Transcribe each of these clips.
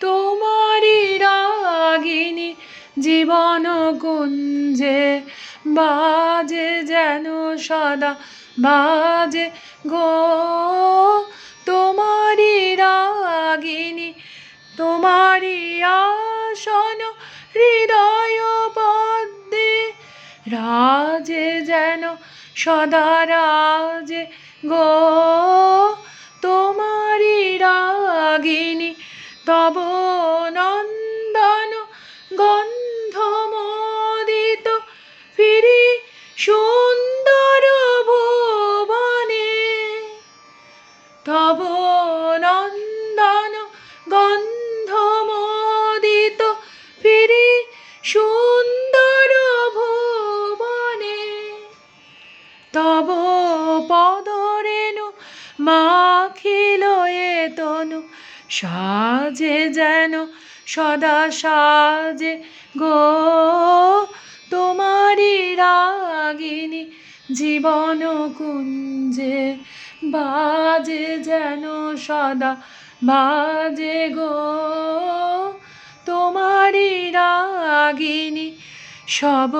তোমারি রাগিনী জীবন কুঞ্জে বাজে যেন সদা বাজে গো। তোমারি রাগিনী তোমারি আসন হৃদয় পদ্মে রাজে যেন সদা রাজে গো। তোমারি রাগিনী তব নন্দন গন্ধ মোদিত ফিরি সুন্দর ভুবনে। তব নন্দন গন্ধ মোদিত ফিরি সুন্দর ভুবনে। তব পদরেণু মাখিল এ তনু সাজে যেন সদা সাজে গো। তোমারি রাগিনী জীবন কুঞ্জে বাজে যেন সদা বাজে গো। তোমারি রাগিনী সব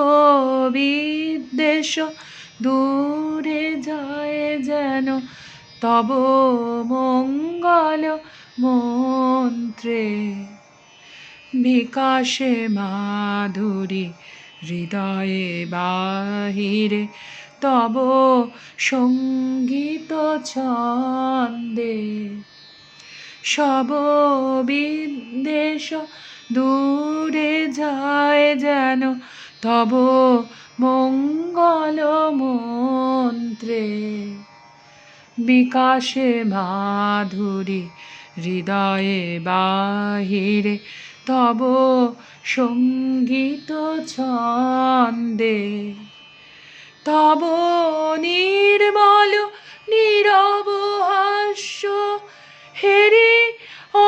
বিদ্বেষ দূরে যায় যেন তব মঙ্গল মন্ত্রে। বিকাশে মাধুরী হৃদয়ে বাহিরে তব সঙ্গীত ছন্দে। সব বিদ্বেষ দূরে যায় যেন তব মঙ্গল মন্ত্রে। বিকাশে মাধুরী হৃদয়ে বাহিরে তব সঙ্গীত ছন্দে। তব নির্মল নীরব হাস্য হেরি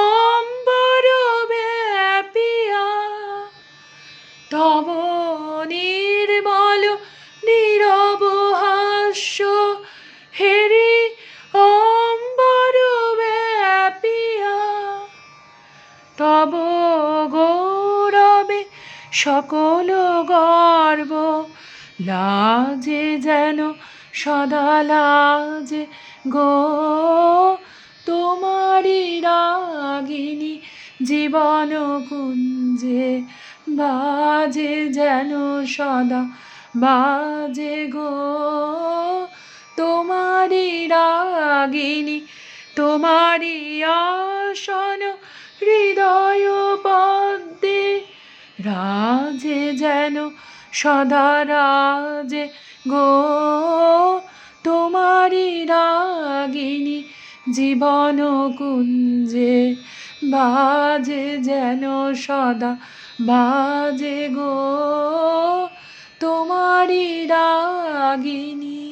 অম্বর ব্যাপিয়া। তব নির্মল নীরব হাস্য হেরি অম্বর ব্যাপিয়া। তব গৌরবে সকল গর্ব লাজে যেন সদা লাজে গো। তোমারি রাগিনী জীবন কুঞ্জে বাজে যেন সদা বাজে গো। তোমারি রাগিনী তোমারি আসন হৃদয় পদ্মে রাজে যেন সদা রাজে গো। তোমারি রাগিনী জীবন কুঞ্জে বাজে যেন সদা বাজে গো। তোমারি রাগিনী।